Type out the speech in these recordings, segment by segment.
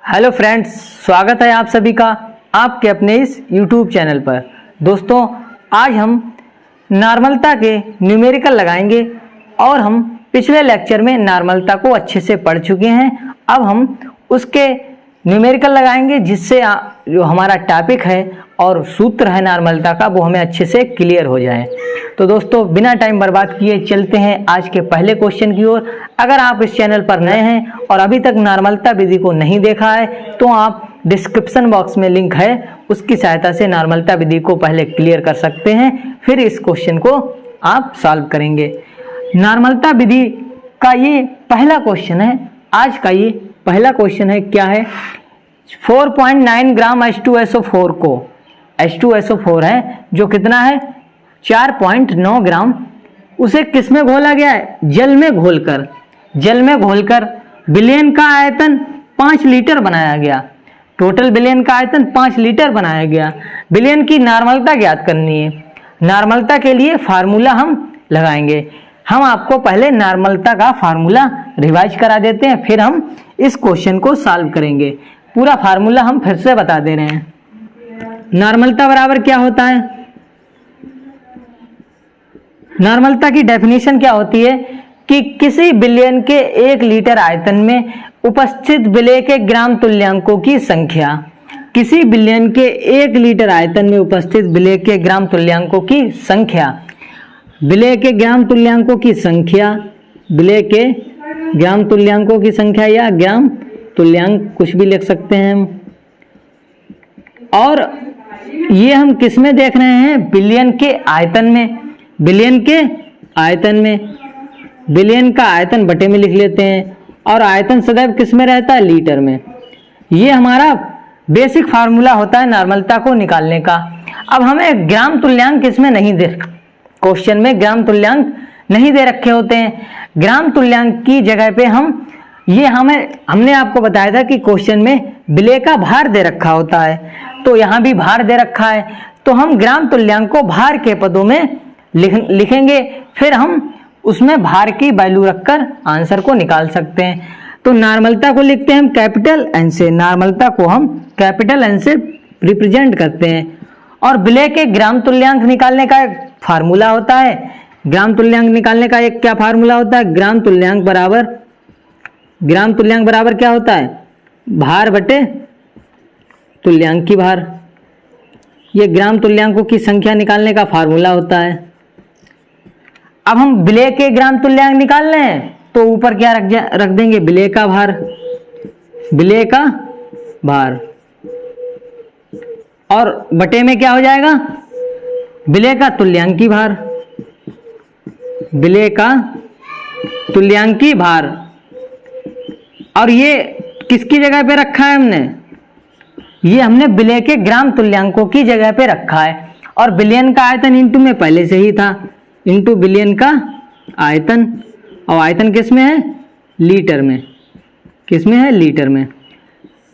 Hello friends, स्वागत है आप सभी का आपके अपने इस यूट्यूब चैनल पर। दोस्तों, आज हम नॉर्मलता के न्यूमेरिकल लगाएंगे और हम पिछले लेक्चर में नॉर्मलता को अच्छे से पढ़ चुके हैं। अब हम उसके न्यूमेरिकल लगाएंगे जिससे जो हमारा टॉपिक है और सूत्र है नॉर्मलता का वो हमें अच्छे से क्लियर हो जाए। तो दोस्तों, बिना टाइम बर्बाद किए चलते हैं आज के पहले क्वेश्चन की ओर। अगर आप इस चैनल पर नए हैं और अभी तक नॉर्मलता विधि को नहीं देखा है तो आप डिस्क्रिप्शन बॉक्स में लिंक है, उसकी सहायता से नॉर्मलता विधि को पहले क्लियर कर सकते हैं, फिर इस क्वेश्चन को आप सॉल्व करेंगे। नॉर्मलता विधि का ये पहला क्वेश्चन है। आज का ये पहला क्वेश्चन है, क्या है? 4.9 ग्राम H2SO4 को, H2SO4 है जो कितना है 4.9 ग्राम, उसे किस में घोला गया है? जल में घोलकर। जल में घोलकर विलयन का आयतन 5 लीटर बनाया गया। टोटल विलयन का आयतन 5 लीटर बनाया गया। विलयन की नॉर्मलता ज्ञात करनी है। नॉर्मलता के लिए फार्मूला हम लगाएंगे। हम आपको पहले नॉर्मलता का फार्मूला रिवाइज करा देते हैं, फिर हम इस क्वेश्चन को सॉल्व करेंगे। पूरा फार्मूला हम फिर से बता दे रहे हैं। नॉर्मलता बराबर क्या होता है? नॉर्मलता की डेफिनेशन क्या होती है कि किसी विलयन के 1 लीटर आयतन में उपस्थित विलेय के ग्राम तुल्यांकों की संख्या। किसी विलयन के 1 लीटर आयतन में उपस्थित विलेय के ग्राम तुल्यांकों की संख्या। विलेय के ग्राम तुल्यांकों की संख्या, विलेय के ग्राम तुल्यांकों की संख्या या ग्राम तुल्यांक कुछ भी लिख सकते हैं हम। और ये हम किस में देख रहे हैं? विलयन के आयतन में। विलयन के आयतन में, विलयन का आयतन बटे में लिख लेते हैं और आयतन सदैव किस में रहता है? लीटर में। ये हमारा बेसिक फार्मूला होता है नॉर्मलता को निकालने का। अब हमें ग्राम तुल्यांक किसमें नहीं दे, क्वेश्चन में ग्राम तुल्यांक नहीं दे रखे होते हैं। ग्राम तुल्यांक की जगह पे हमने आपको बताया था कि क्वेश्चन में विलेय का भार दे रखा होता है, तो यहाँ भी भार दे रखा है, तो हम ग्राम तुल्यांक को भार के पदों में लिखेंगे, फिर हम उसमें भार की वैल्यू रखकर आंसर को निकाल सकते हैं। तो नॉर्मलता को लिखते हैं हम कैपिटल एन से। नॉर्मलता को हम कैपिटल एन से रिप्रेजेंट करते हैं। और विलेय के ग्राम तुल्यांक निकालने का एक फार्मूला होता है। ग्राम तुल्यांक निकालने का एक क्या फार्मूला होता है? ग्राम तुल्यांक बराबर क्या होता है? भार बटे तुल्यांक की भार। ये ग्राम तुल्यांकों की संख्या निकालने का फार्मूला होता है। अब हम विलेय के ग्राम तुल्यांक निकाल रहे हैं तो ऊपर क्या रख देंगे? विलेय का भार। विलेय का भार और बटे में क्या हो जाएगा? विलेय का तुल्यांकी भार। विलेय का तुल्यांकी भार। और ये किसकी जगह पे रखा है हमने? ये हमने विलेय के ग्राम तुल्यांकों की जगह पे रखा है। और विलयन का आयतन इंटू में पहले से ही था, इंटू विलयन का आयतन। और आयतन किस में है? लीटर में। किस में है? लीटर में।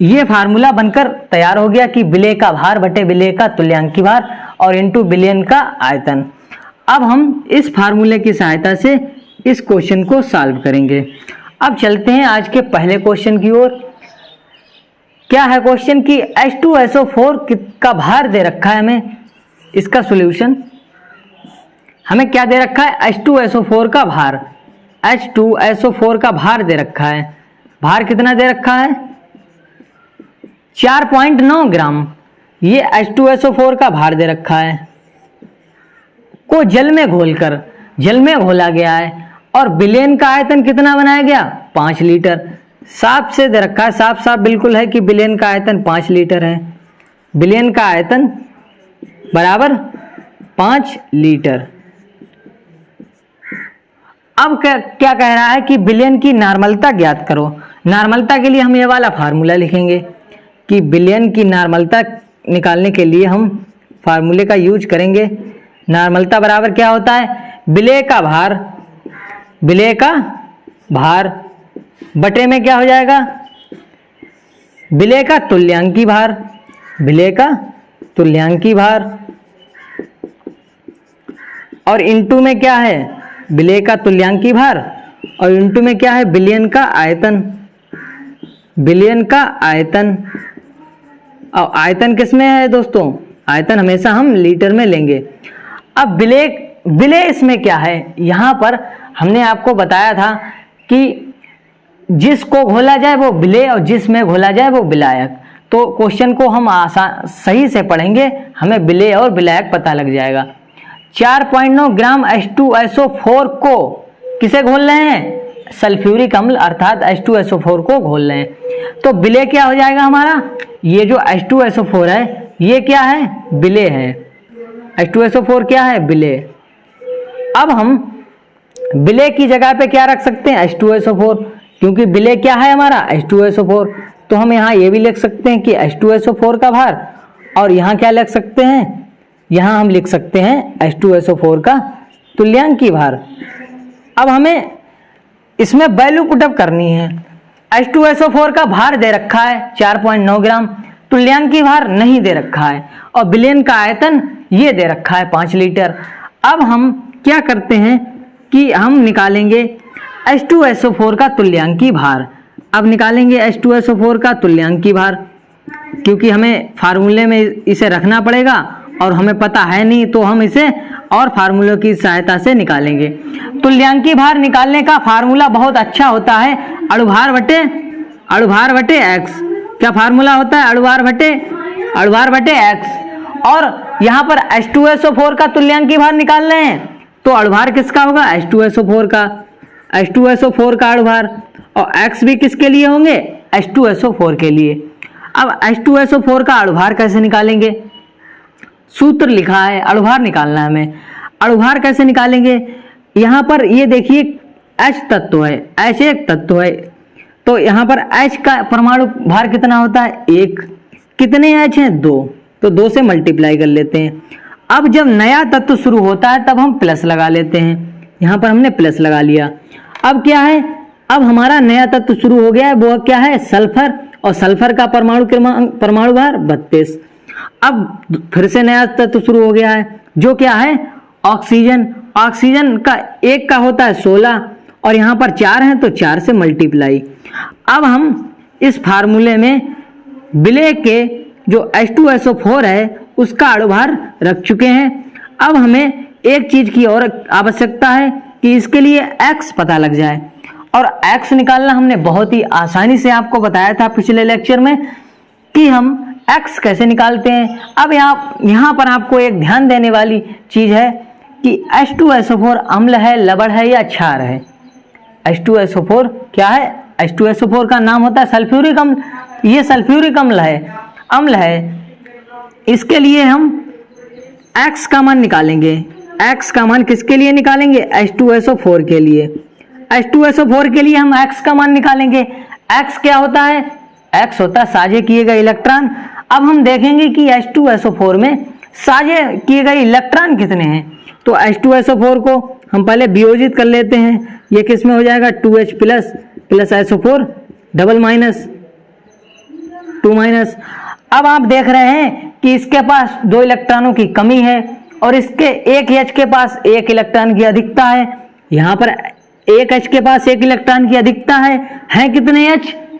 ये फार्मूला बनकर तैयार हो गया कि विलेय का भार बटे विलेय का तुल्यांकी भार और इंटू विलयन का आयतन। अब हम इस फार्मूले की सहायता से इस क्वेश्चन को सॉल्व करेंगे। अब चलते हैं आज के पहले क्वेश्चन की ओर। क्या है क्वेश्चन की H2SO4 का भार दे रखा है हमें। इसका सॉल्यूशन हमें क्या दे रखा है? H2SO4 का भार। H2SO4 का भार दे रखा है। भार कितना दे रखा है? 4.9 ग्राम। ये H2SO4 का भार दे रखा है को जल में घोला गया है। और विलयन का आयतन कितना बनाया गया? 5 लीटर। साफ से दे रखा है, साफ बिल्कुल है कि विलयन का आयतन 5 लीटर है। विलयन का आयतन बराबर 5 लीटर। अब क्या कह रहा है कि विलयन की नॉर्मलता ज्ञात करो। नॉर्मलता के लिए हम ये वाला फार्मूला लिखेंगे कि विलयन की नॉर्मलता निकालने के लिए हम फार्मूले का यूज करेंगे। नॉर्मलता बराबर क्या होता है? विलेय का भार बटे में क्या हो जाएगा? विलेय का तुल्यांकी भार। विलेय का तुल्यांकी भार और इंटू में क्या है? विलेय का तुल्यांकी भार और इंटू में क्या है? विलयन का आयतन। विलयन का आयतन, और आयतन किस में है दोस्तों, आयतन हमेशा हम लीटर में लेंगे। अब विलय इसमें क्या है, यहाँ पर हमने आपको बताया था कि जिसको घोला जाए वो विलेय और जिसमें घोला जाए वो विलायक। तो क्वेश्चन को हम सही से पढ़ेंगे, हमें विलेय और विलायक पता लग जाएगा। 4.9 ग्राम H2SO4 को किसे घोल रहे हैं, सल्फ्यूरिक अम्ल अर्थात H2SO4 को घोल रहे हैं। तो विलेय क्या हो जाएगा हमारा, ये जो H2SO4 है ये क्या है, विलेय है। H2SO4 क्या है, विलेय। अब हम विलेय की जगह पे क्या रख सकते हैं, H2SO4, क्योंकि विलेय क्या है हमारा, H2SO4। तो हम यहाँ ये भी लिख सकते हैं कि H2SO4 का भार, और यहाँ क्या लिख सकते हैं, यहाँ हम लिख सकते हैं H2SO4 का तुल्यांकी भार। अब हमें इसमें वैल्यू पुटअप करनी है। H2SO4 का भार दे रखा है 4.9 ग्राम, तुल्यांकी भार नहीं दे रखा है, और विलयन का आयतन ये दे रखा है 5 लीटर। अब हम क्या करते हैं कि हम निकालेंगे H2SO4 का तुल्यांकी भार। अब निकालेंगे H2SO4 का तुल्यांकी भार, क्योंकि हमें फार्मूले में इसे रखना पड़ेगा और हमें पता है नहीं, तो हम इसे और फार्मूलों की सहायता से निकालेंगे। तुल्यांकी भार निकालने का फार्मूला बहुत अच्छा होता है, अणुभार बटे एक्स। क्या फार्मूला होता है, अणुभार बटे एक्स। और यहाँ पर H2SO4 का तुल्यांकी भार निकाल रहे हैं, तो अणुभार किसका होगा, H2SO4 का अणुभार, और x भी किसके लिए होंगे, H2SO4 के लिए। अब H2SO4 का अणुभार कैसे निकालेंगे, सूत्र लिखा है, अणुभार निकालना है हमें। अणुभार कैसे निकालेंगे, यहाँ पर ये देखिए H तत्व है, H एक तत्व है, तो यहाँ पर H का परमाणु भार कितना होता है, 1। कितने H हैं, 2, तो 2 से मल्टीप्लाई कर लेते हैं। अब जब नया तत्व शुरू होता है तब हम प्लस लगा लेते हैं, यहाँ पर हमने प्लस लगा लिया। अब क्या है, अब हमारा नया तत्व शुरू हो गया है, वो क्या है, सल्फर, और सल्फर का परमाणु भार 32। अब फिर से नया तत्व शुरू हो गया है, जो क्या है, ऑक्सीजन। ऑक्सीजन का 1 का होता है 16, और यहाँ पर 4 है तो 4 से मल्टीप्लाई। अब हम इस फार्मूले में विलेय के जो H2SO4 है उसका अणुभार रख चुके हैं। अब हमें एक चीज की और आवश्यकता है कि इसके लिए x पता लग जाए, और x निकालना हमने बहुत ही आसानी से आपको बताया था पिछले लेक्चर में कि हम x कैसे निकालते हैं। अब यहाँ पर आपको एक ध्यान देने वाली चीज है कि H2SO4 अम्ल है, लवण है या क्षार है। H2SO4 क्या है, H2SO4 का नाम होता है सल्फ्यूरिक अम्ल। ये सल्फ्यूरिक अम्ल है। इसके लिए हम x का मान निकालेंगे। x का मान किसके लिए निकालेंगे, H2SO4 के लिए। H2SO4 के लिए हम x का मान निकालेंगे। x क्या होता है, x होता है साझे किए गए इलेक्ट्रॉन। अब हम देखेंगे कि H2SO4 में साझे किए गए इलेक्ट्रॉन कितने हैं। तो H2SO4 को हम पहले वियोजित कर लेते हैं, ये किस में हो जाएगा, 2H plus SO4 double minus 2 अब आप देख रहे हैं कि इसके पास 2 इलेक्ट्रॉनों की कमी है और इसके एक H के पास 1 इलेक्ट्रॉन की अधिकता है। यहाँ पर एक H के पास 1 इलेक्ट्रॉन की अधिकता है कितने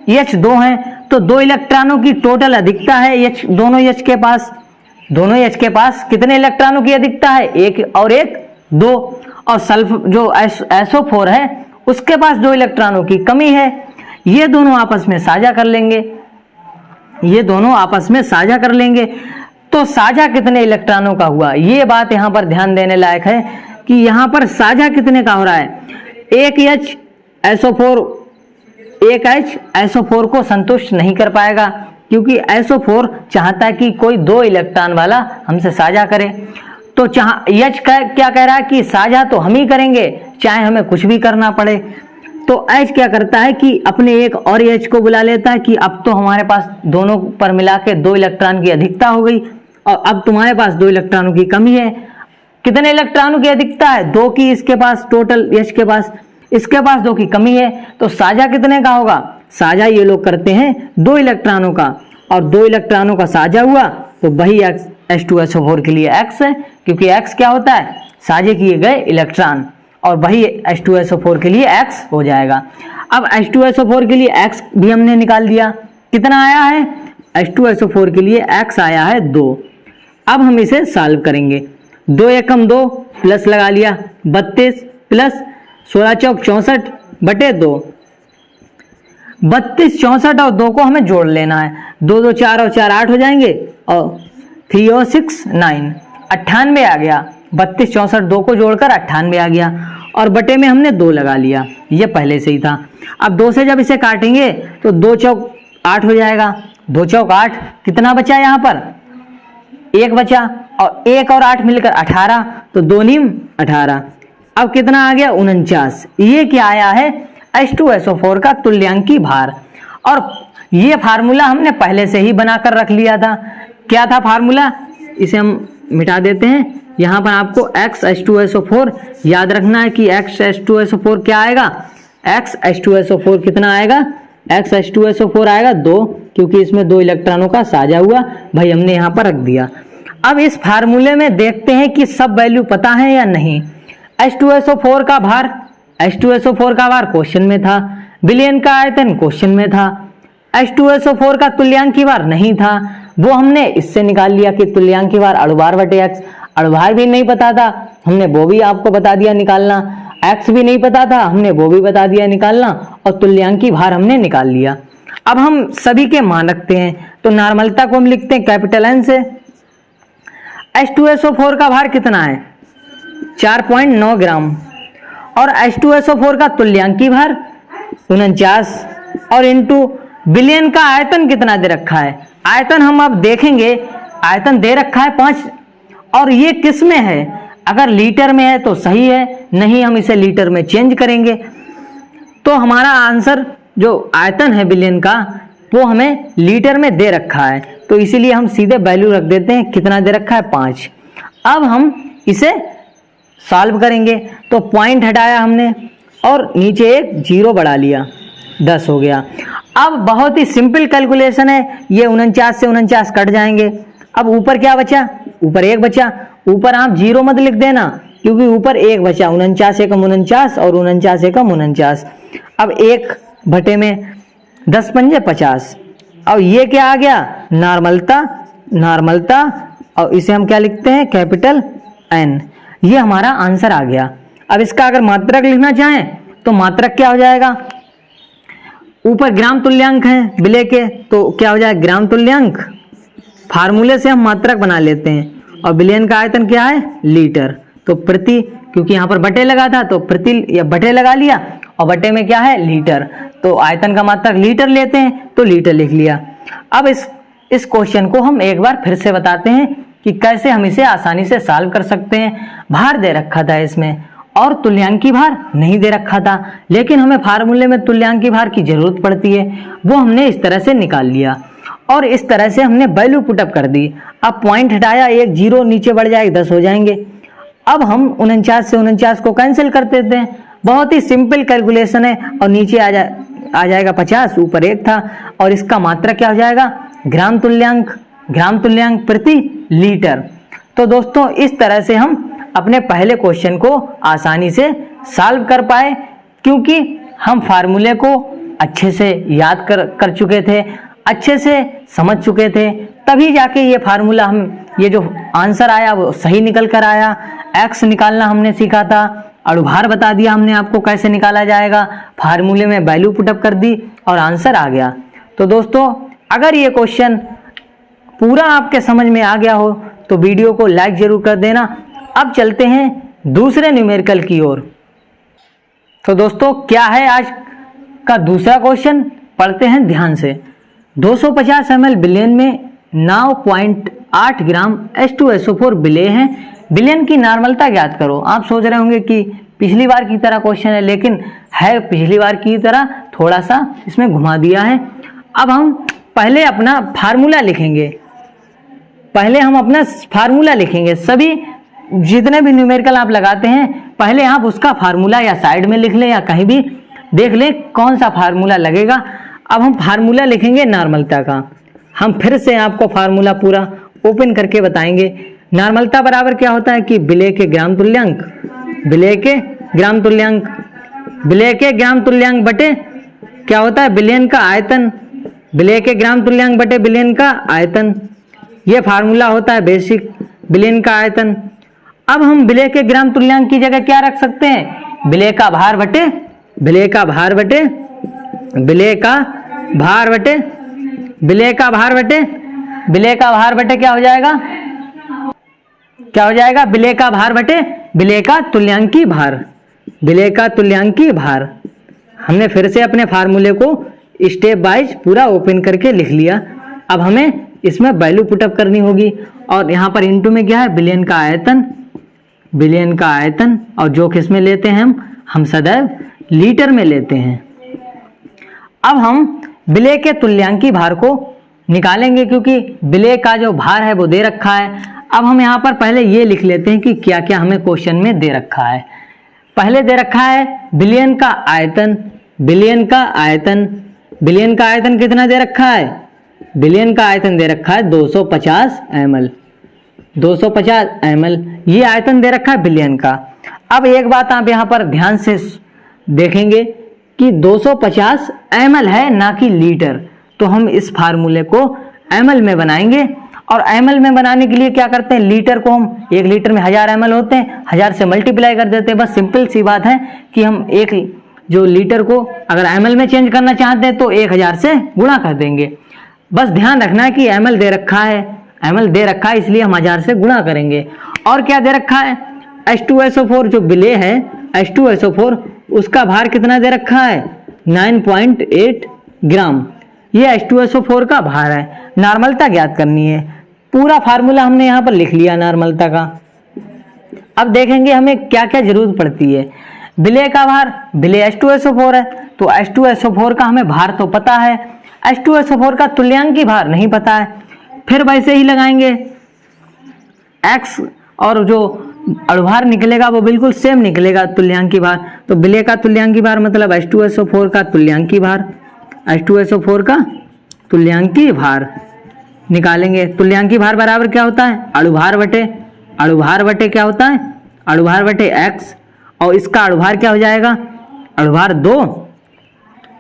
H 2 हैं, तो 2 इलेक्ट्रॉनों की टोटल अधिकता है H, दोनों H के पास कितने इलेक्ट्रॉनों की अधिकता है, 1 और 1 2। और सल्फ जो SO4 है उसके पास 2 इलेक्ट्रॉनों की कमी है। ये दोनों आपस में साझा कर लेंगे, तो साझा कितने इलेक्ट्रॉनों का हुआ, ये बात यहाँ पर ध्यान देने लायक है कि यहाँ पर साझा कितने का हो रहा है। एक H SO4 को संतुष्ट नहीं कर पाएगा, क्योंकि SO4 चाहता है कि कोई 2 इलेक्ट्रॉन वाला हमसे साझा करे। तो H क्या कह रहा है कि साझा तो हम ही करेंगे, चाहे हमें कुछ भी करना पड़े। तो H क्या करता है कि अपने एक और H को बुला लेता है कि अब तो हमारे पास दोनों पर मिला के 2 इलेक्ट्रॉन की अधिकता हो गई, और अब तुम्हारे पास 2 इलेक्ट्रॉनों की कमी है। कितने इलेक्ट्रॉनों की अधिकता है, 2 की इसके पास, टोटल H के पास, इसके पास 2 की कमी है। तो साझा कितने का होगा, साझा ये लोग करते हैं 2 इलेक्ट्रॉनों का, और 2 इलेक्ट्रॉनों का साझा हुआ तो वही H2SO4 के लिए X है, क्योंकि X क्या होता है, साझे किए गए इलेक्ट्रॉन। और वही H2SO4 के लिए X हो जाएगा। अब H2SO4 के लिए X भी हमने निकाल दिया, कितना आया है, H2SO4 के लिए X आया है 2। अब हम इसे सॉल्व करेंगे, 2 एकम 2 प्लस लगा लिया 32 प्लस 16 चौक 64 बटे 2, 32 64 और 2 को हमें जोड़ लेना है, 2 2 4 और 4 8 हो जाएंगे और 3 और 6 9, 98 आ गया। 32 64 2 को जोड़कर 98 आ गया और बटे में हमने 2 लगा लिया, ये पहले से ही था। अब 2 से जब इसे काटेंगे तो 2 चौक 8 हो जाएगा, 2 चौक 8, कितना बचा यहाँ पर, 1 बचा और 1 और 8 मिलकर 18, तो 2 नीम 18। अब कितना आ गया 49। ये क्या आया है, H2SO4 का तुल्यांकी भार। और ये फार्मूला हमने पहले से ही बनाकर रख लिया था। क्या था फार्मूला, इसे हम मिटा देते हैं। यहाँ पर आपको X_H2SO4 याद रखना है कि X_H2SO4 क्या आएगा, X_H2SO4 कितना आएगा, X_H2SO4 आएगा 2, क्योंकि इसमें 2 इलेक्ट्रॉनों का साझा हुआ भाई हमने यहाँ पर रख दिया। अब इस फार्मूले में देखते हैं कि सब वैल्यू पता है या नहीं। H2SO4 का भार, H2SO4 का भार क्वेश्चन में था, विलयन का आयतन क्वेश्चन में था, H2SO4 का तुल्यांकी भार नहीं था, वो हमने इससे निकाल लिया कि तुल्यांकी भार अणुभार बटे x। अणुभार भी नहीं पता था, हमने वो भी आपको बता दिया निकालना, x भी नहीं पता था, हमने वो भी बता दिया निकालना, और तुल्यांकी भार हमने निकाल लिया। अब हम सभी के मान रखते हैं, तो नॉर्मलता को हम लिखते हैं कैपिटल N से। H2SO4 का भार कितना है, 4.9 ग्राम, और H2SO4 का तुल्यांकी भार 49, और इंटू विलयन का आयतन कितना दे रखा है, आयतन हम अब देखेंगे, आयतन दे रखा है 5, और ये किस में है, अगर लीटर में है तो सही है, नहीं हम इसे लीटर में चेंज करेंगे। तो हमारा आंसर जो आयतन है विलयन का वो हमें लीटर में दे रखा है, तो इसीलिए हम सीधे वैल्यू रख देते हैं, कितना दे रखा है 5। अब हम इसे सॉल्व करेंगे, तो पॉइंट हटाया हमने और नीचे एक 0 बढ़ा लिया, 10 हो गया। अब बहुत ही सिंपल कैलकुलेशन है, ये 49 से 49 कट जाएंगे। अब ऊपर क्या बचा, ऊपर 1 बचा, ऊपर आप 0 मत लिख देना क्योंकि ऊपर 1 बचा, 49 एकम 49 और 49 एकम 49। अब 1 बटे में 10 पंजे 50, और ये क्या आ गया, नॉर्मलता, नॉर्मलता, और इसे हम क्या लिखते हैं, कैपिटल N। ये हमारा आंसर आ गया। अब इसका अगर मात्रक लिखना चाहें तो मात्रक क्या हो जाएगा, ऊपर ग्राम तुल्यांक है विलय के, तो क्या हो जाएगा ग्राम तुल्यांक, फार्मूले से हम मात्रक बना लेते हैं, और विलयन का आयतन क्या है, लीटर, तो प्रति, क्योंकि यहाँ पर बटे लगा था तो प्रति या बटे लगा लिया, और बटे में क्या है लीटर, तो आयतन का मात्रक लीटर लेते हैं तो लीटर लिख लिया। अब इस क्वेश्चन को हम एक बार फिर से बताते हैं कि कैसे हम इसे आसानी से सॉल्व कर सकते हैं। भार दे रखा था इसमें और तुल्यांकी भार नहीं दे रखा था, लेकिन हमें फार्मूले में तुल्यांकी भार की जरूरत पड़ती है, वो हमने इस तरह से निकाल लिया और इस तरह से हमने वैल्यू पुटअप कर दी। अब पॉइंट हटाया, एक 0 नीचे बढ़ जाएगा, 10 हो जाएंगे। अब हम 49 से 49 को कैंसिल कर देते हैं, बहुत ही सिंपल कैलकुलेशन है, और नीचे आ जाएगा 50, ऊपर 1 था, और इसका मात्रक क्या हो जाएगा, ग्राम तुल्यांक, ग्राम तुल्यांक प्रति लीटर। तो दोस्तों इस तरह से हम अपने पहले क्वेश्चन को आसानी से सॉल्व कर पाए, क्योंकि हम फार्मूले को अच्छे से याद कर चुके थे, अच्छे से समझ चुके थे, तभी जाके ये फार्मूला ये जो आंसर आया वो सही निकल कर आया। एक्स निकालना हमने सीखा था, अणुभार बता दिया हमने आपको कैसे निकाला जाएगा, फार्मूले में वैल्यू पुटअप कर दी और आंसर आ गया। तो दोस्तों अगर ये क्वेश्चन पूरा आपके समझ में आ गया हो तो वीडियो को लाइक जरूर कर देना। अब चलते हैं दूसरे न्यूमेरिकल की ओर। तो दोस्तों क्या है आज का दूसरा क्वेश्चन, पढ़ते हैं ध्यान से। 250 ml विलयन में 9.8 ग्राम H2SO4 विलय है, विलयन की नॉर्मलता ज्ञात करो। आप सोच रहे होंगे कि पिछली बार की तरह क्वेश्चन है, लेकिन है पिछली बार की तरह, थोड़ा सा इसमें घुमा दिया है। अब हम पहले अपना फार्मूला लिखेंगे, सभी जितने भी न्यूमेरिकल आप लगाते हैं पहले आप उसका फार्मूला या साइड में लिख लें या कहीं भी देख लें कौन सा फार्मूला लगेगा। अब हम फार्मूला लिखेंगे नॉर्मलता का। हम फिर से आपको फार्मूला पूरा ओपन करके बताएंगे। नॉर्मलता बराबर क्या होता है कि विलय के ग्राम तुल्यांक, विलय के ग्राम तुल्यांक, विलेय के ग्राम तुल्यांक बटे क्या होता है, बिलियन का आयतन, विलेय के ग्राम तुल्यांक बटे बिलियन का आयतन, ये फार्मूला होता है बेसिक, बिलियन का आयतन। अब हम विलेय के ग्राम तुल्यांक की जगह क्या रख सकते हैं, विलेय का भार बटे, विलेय का भार बटे, विलेय का भार बटे, विलेय का भार बटे, विलेय का भार बटे क्या हो जाएगा, क्या हो जाएगा, विलेय का भार बटे विलेय का तुल्यांकी भार, विलेय का तुल्यांकी भार। हमने फिर से अपने फार्मूले को स्टेप वाइज पूरा ओपन करके लिख लिया। अब हमें इसमें वैल्यू पुटअप करनी होगी और यहाँ पर इनटू में क्या है, बिलियन का आयतन, बिलियन का आयतन, और जो किस में लेते हैं हम सदैव लीटर में लेते हैं। अब हम विलेय के तुल्यांकी भार को निकालेंगे क्योंकि विलेय का जो भार है वो दे रखा है। अब हम यहाँ पर पहले ये लिख लेते हैं कि क्या क्या हमें क्वेश्चन में दे रखा है। पहले दे रखा है बिलियन का आयतन, बिलियन का आयतन, बिलियन का आयतन कितना दे रखा है, बिलियन का आयतन दे रखा है 250 ml, 250 ml, ये आयतन दे रखा है बिलियन का। अब एक बात आप यहाँ पर ध्यान से देखेंगे कि 250 ml है ना कि लीटर, तो हम इस फार्मूले को ml में बनाएंगे और ml में बनाने के लिए क्या करते हैं, लीटर को हम 1 लीटर में 1000 ml होते हैं, 1000 से मल्टीप्लाई कर देते हैं। बस सिंपल सी बात है कि हम एक जो लीटर को अगर ml में चेंज करना चाहते हैं तो 1000 से गुणा कर देंगे। बस ध्यान रखना है कि ml दे रखा है, ml दे रखा है इसलिए हम 1000 से गुणा करेंगे। और क्या दे रखा है, H2SO4 जो विलेय है, H2SO4 उसका भार कितना दे रखा है, 9.8 ग्राम, ये H2SO4 का भार है। नॉर्मलता ज्ञात करनी है, पूरा फार्मूला हमने यहाँ पर लिख लिया नॉर्मलता का। अब देखेंगे हमें क्या क्या जरूरत पड़ती है। विलेय का भार, विलेय H2SO4 है तो H2SO4 का हमें भार तो पता है, H2SO4 का तुल्यांकी भार नहीं पता है। फिर वैसे ही लगाएंगे X और जो अणुभार निकलेगा वो बिल्कुल सेम निकलेगा तुल्यांकी भार, तो विलेय का तुल्यांकी भार मतलब H2SO4 का तुल्यांकी भार, H2SO4 का तुल्यांकी भार निकालेंगे। तुल्यांकी भार बराबर क्या होता है, अणुभार बटे, अणुभार बटे क्या होता है, अणुभार बटे x, और इसका अणुभार क्या हो जाएगा, अणुभार 2,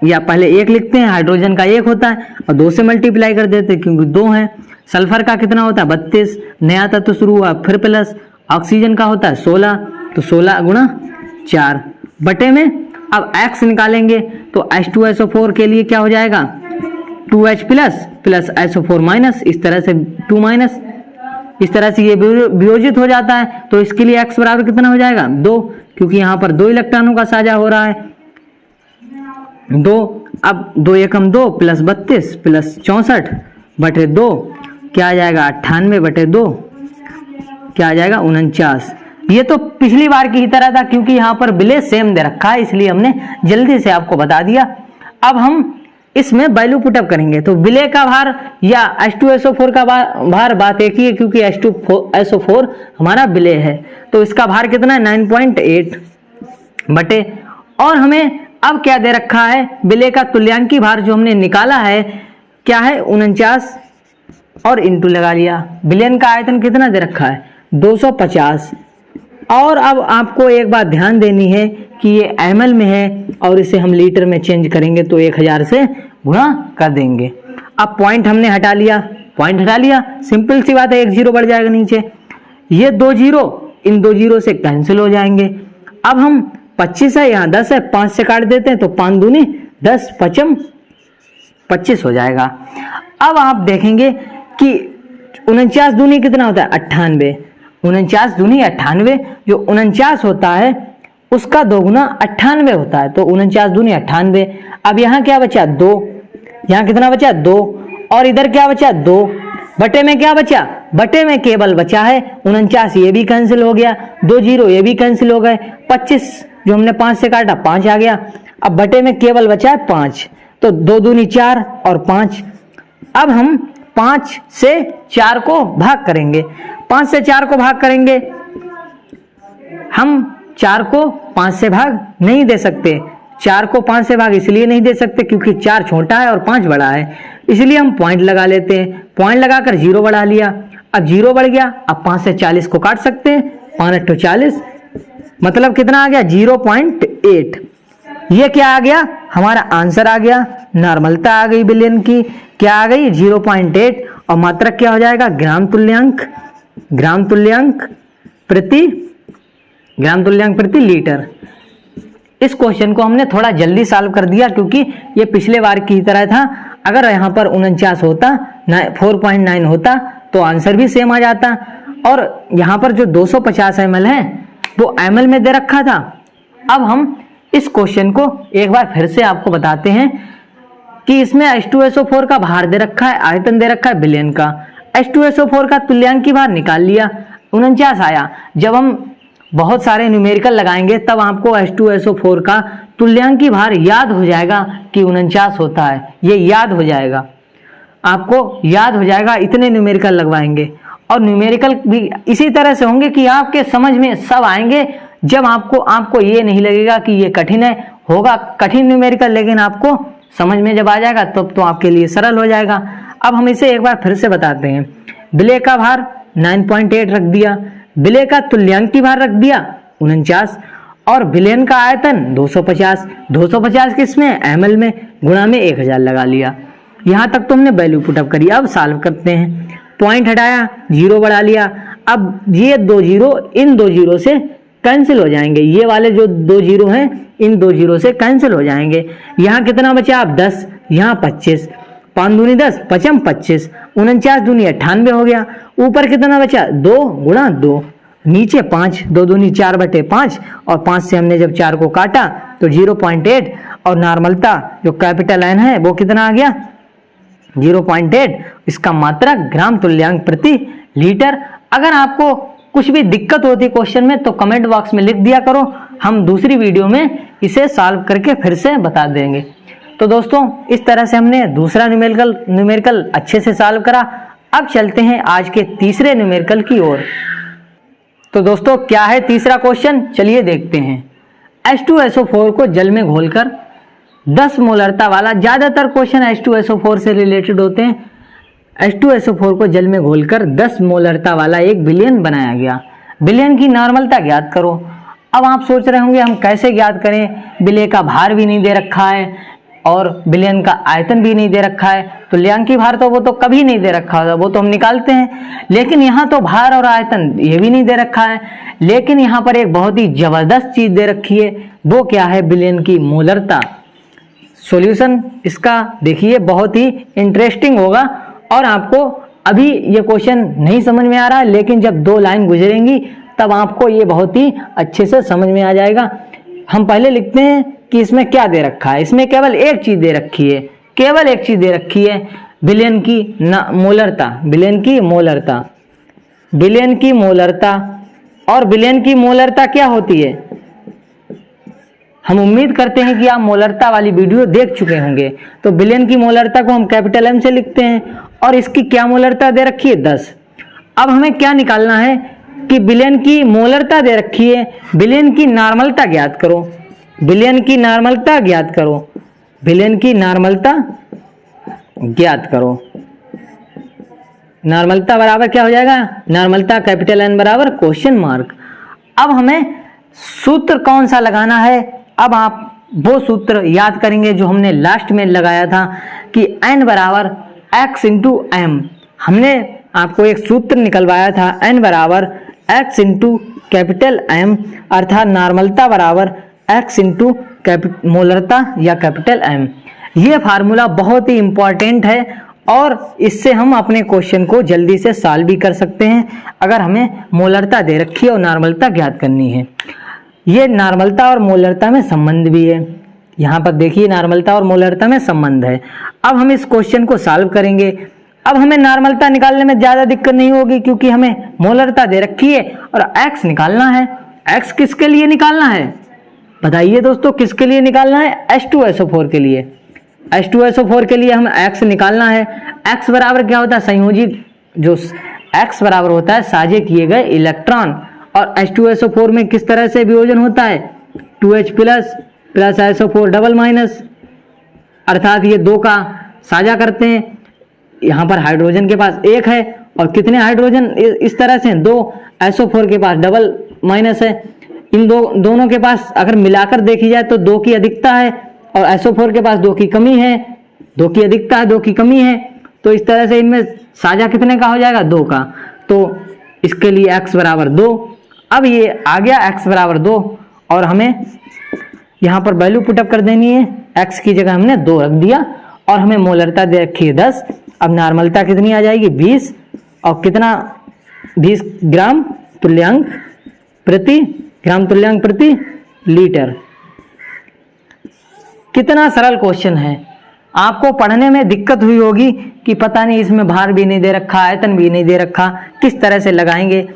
या पहले 1 लिखते हैं, हाइड्रोजन का 1 होता है और 2 से मल्टीप्लाई कर देते हैं क्योंकि 2 है। सल्फर का कितना होता है 32, नया तत्व शुरू हुआ फिर प्लस, ऑक्सीजन का होता है 16, तो 16 गुणा 4 बटे में। अब x निकालेंगे तो H2SO4 के लिए क्या हो जाएगा, 2H प्लस SO4 माइनस, इस तरह से 2 माइनस, इस तरह से ये वियोजित हो जाता है। तो इसके लिए x बराबर कितना हो जाएगा 2, क्योंकि यहाँ पर 2 इलेक्ट्रॉनों का साझा हो रहा है 2। अब 2 एकम 2 प्लस 32 प्लस 64 बटे 2 क्या आ जाएगा 98 बटे 2 क्या आ जाएगा 49। ये तो पिछली बार की ही तरह था क्योंकि यहाँ पर विलेय सेम दे रखा है इसलिए हमने जल्दी से आपको बता दिया। अब हम इसमें वैल्यू पुटअप करेंगे तो विलेय का भार या H2SO4 का भार बात एक ही है क्योंकि H2SO4 हमारा विलेय है, तो इसका भार कितना है 9.8 बटे, और हमें अब क्या दे रखा है, विलेय का तुल्यांकी भार जो हमने निकाला है क्या है 49 और इंटू लगा लिया। विलेयन का आयतन कितना दे रखा है 250। और अब आपको एक बात ध्यान देनी है कि ये ml में है और इसे हम लीटर में चेंज करेंगे तो 1000 से गुणा कर देंगे। अब पॉइंट हमने हटा लिया, पॉइंट हटा लिया, सिंपल सी बात है, 1 जीरो बढ़ जाएगा नीचे, ये 2 जीरो इन 2 जीरो से कैंसिल हो जाएंगे। अब हम 25 है यहाँ 10 है, 5 से काट देते हैं तो 5 दूनी 10, 5 25 हो जाएगा। अब आप देखेंगे कि 49 दूनी कितना होता है 98, 49 दूनी 98, जो 49 होता है उसका 2 गुना 98 होता है, तो 49 दूनी 98। अब यहाँ क्या बचा 2, यहाँ कितना बचा 2, और इधर क्या बचा 2, बटे में क्या बचा, बटे में केवल बचा है 49, ये भी कैंसिल हो गया, 2 जीरो ये भी कैंसिल हो गए, 25 जो हमने 5 से काटा 5 आ गया। अब बटे में केवल बचा है 5, तो 2 दूनी 4 और 5। अब हम 5 से 4 को भाग करेंगे, 5 से 4 को भाग करेंगे, हम 4 को 5 से भाग नहीं दे सकते। 4 को 5 से भाग इसलिए नहीं दे सकते क्योंकि 4 छोटा है और 5 बड़ा है, इसलिए हम पॉइंट लगा लेते हैं। पॉइंट लगाकर 0 बढ़ा लिया, अब 0 बढ़ गया। अब 5 से 40 को काट सकते हैं, 5 8 40, मतलब कितना आ गया 0.8। ये क्या आ गया, हमारा आंसर आ गया, नॉर्मलता आ गई बिलियन की, क्या आ गई 0.8, और मात्रक क्या हो जाएगा ग्राम तुल्यांक, ग्राम तुल्यांक प्रति लीटर। इस क्वेश्चन को हमने थोड़ा जल्दी सॉल्व कर दिया क्योंकि ये पिछले बार की तरह था। अगर यहाँ पर 49 होता 4.9 होता तो आंसर भी सेम आ जाता, और यहाँ पर जो 250 ml है वो ml में दे रखा था। अब हम इस क्वेश्चन को एक बार फिर से आपको बताते हैं कि इसमें H2SO4 का भार दे रखा है, आयतन दे रखा है बिलियन का। H2SO4 का तुल्यांकी भार निकाल लिया, 49 आया। जब हम बहुत सारे न्यूमेरिकल लगाएंगे तब आपको H2SO4 का तुल्यांकी भार याद हो जाएगा कि 49 होता है, ये याद हो जाएगा, आपको याद हो जाएगा। इतने न्यूमेरिकल लगवाएंगे, और न्यूमेरिकल भी इसी तरह से होंगे कि आपके समझ में सब आएंगे। जब आपको ये नहीं लगेगा कि ये कठिन है, होगा कठिन न्यूमेरिकल, लेकिन आपको समझ में जब आ जाएगा तब तो आपके लिए सरल हो जाएगा। अब हम इसे एक बार फिर से बताते हैं। बिले का भार 9.8 रख दिया, बिले का तुल्यांकी भार रख दिया 49, और बिलियन का आयतन 250। 250 किसमें, ml में, गुणा में 1000 लगा लिया। यहाँ तक तो हमने वैल्यू पुटअप करी। अब सॉल्व करते हैं, पॉइंट हटाया, जीरो बढ़ा लिया। अब ये 2 जीरो इन 2 जीरो से कैंसिल हो जाएंगे, ये वाले जो 2 जीरो हैं इन 2 जीरो से कैंसिल हो जाएंगे। यहाँ कितना बचा, अब 10, यहाँ 25, 5 दूनी 10, 5 25, 49 दूनी 98 हो गया। ऊपर कितना बचा, 2 गुणा 2, नीचे 5, 2 दूनी 4/5, और 5 से हमने जब 4 को काटा तो 0.8, और नॉर्मलता जो कैपिटल एन है वो कितना आ गया 0.8। इसका मात्रक ग्राम तुल्यांक प्रति लीटर। अगर आपको कुछ भी दिक्कत होती है क्वेश्चन में तो कमेंट बॉक्स में लिख दिया करो, हम दूसरी वीडियो में इसे सॉल्व करके फिर से बता देंगे। तो दोस्तों इस तरह से हमने दूसरा न्यूमेरिकल अच्छे से सॉल्व करा। अब चलते हैं आज के तीसरे न्यूमेरिकल की ओर। तो दोस्तों क्या है तीसरा क्वेश्चन, चलिए देखते हैं। H2SO4 को जल में घोलकर 10 मोलरता वाला, ज्यादातर क्वेश्चन H2SO4 से रिलेटेड होते हैं। H2SO4 को जल में घोलकर 10 मोलरता वाला एक बिलियन बनाया गया। बिलियन की नॉर्मलता ज्ञात करो। अब आप सोच रहे होंगे हम कैसे ज्ञात करें, बिले का भार भी नहीं दे रखा है और बिलियन का आयतन भी नहीं दे रखा है, तुल्यांकी भार तो वो तो कभी नहीं दे रखा होगा, वो तो हम निकालते हैं। लेकिन यहाँ तो भार और आयतन ये भी नहीं दे रखा है, लेकिन यहाँ पर एक बहुत ही जबरदस्त चीज दे रखी है। वो क्या है, बिलियन की मोलरता। सॉल्यूशन इसका देखिए बहुत ही इंटरेस्टिंग होगा, और आपको अभी ये क्वेश्चन नहीं समझ में आ रहा है, लेकिन जब 2 लाइन गुजरेंगी तब आपको ये बहुत ही अच्छे से समझ में आ जाएगा। हम पहले लिखते हैं कि इसमें क्या दे रखा है। इसमें केवल एक चीज दे रखी है, केवल एक चीज दे रखी है, बिलियन की मोलरता। बिलियन की मोलरता, बिलियन की मोलरता। और बिलियन की मोलरता क्या होती है, हम उम्मीद करते हैं कि आप मोलरता वाली वीडियो देख चुके होंगे। तो बिलियन की मोलरता को हम कैपिटल M से लिखते हैं, और इसकी क्या मोलरता दे रखी है 10। अब हमें क्या निकालना है कि बिलियन की मोलरता दे रखी है, बिलियन की नॉर्मलता ज्ञात करो, बिलियन की नॉर्मलता ज्ञात करो, बिलियन की नॉर्मलता ज्ञात करो। नॉर्मलता बराबर क्या हो जाएगा, नॉर्मलता कैपिटल N बराबर क्वेश्चन मार्क। अब हमें सूत्र कौन सा लगाना है, अब आप वो सूत्र याद करेंगे जो हमने लास्ट में लगाया था कि N बराबर x इंटू एम। हमने आपको एक सूत्र निकलवाया था, N बराबर x इंटू कैपिटल M, अर्थात नॉर्मलता बराबर x इंटू मोलरता या कैपिटल M। ये फार्मूला बहुत ही इंपॉर्टेंट है, और इससे हम अपने क्वेश्चन को जल्दी से सॉल्व भी कर सकते हैं अगर हमें मोलरता दे रखी है और नॉर्मलता ज्ञात करनी है। ये नॉर्मलता और मोलरता में संबंध भी है, यहाँ पर देखिए नॉर्मलता और मोलरता में संबंध है। अब हम इस क्वेश्चन को सॉल्व करेंगे। अब हमें नॉर्मलता निकालने में ज्यादा दिक्कत नहीं होगी क्योंकि हमें मोलरता दे रखी है और x निकालना है। x किसके लिए निकालना है, बताइए दोस्तों, किसके लिए निकालना है, H2SO4 के लिए। H2SO4 के लिए हमें x निकालना है। x बराबर क्या होता है, संयोजित, जो x बराबर होता है साझे किए गए इलेक्ट्रॉन, और H2SO4 में किस तरह से वियोजन होता है, 2H plus plus SO4 double minus, अर्थात ये 2 का साझा करते हैं। यहाँ पर हाइड्रोजन के पास 1 है और कितने हाइड्रोजन इस तरह से 2, SO4 के पास डबल माइनस है, इन दोनों के पास अगर मिलाकर देखी जाए तो 2 की अधिकता है और SO4 के पास 2 की कमी है, 2 की अधिकता है 2 की कमी है। तो इस तरह से इनमें साझा कितने का हो जाएगा, 2 का। तो इसके लिए x बराबर 2। अब ये आ गया x बराबर 2 और हमें यहाँ पर वैल्यू पुटअप कर देनी है। x की जगह हमने 2 रख दिया और हमें मोलरता दे रखी है 10। अब नॉर्मलता कितनी आ जाएगी, 20 और कितना, 20 ग्राम तुल्यांक प्रति लीटर। कितना सरल क्वेश्चन है। आपको पढ़ने में दिक्कत हुई होगी कि पता नहीं इसमें भार भी नहीं दे रखा, आयतन भी नहीं दे रखा, किस तरह से लगाएंगे।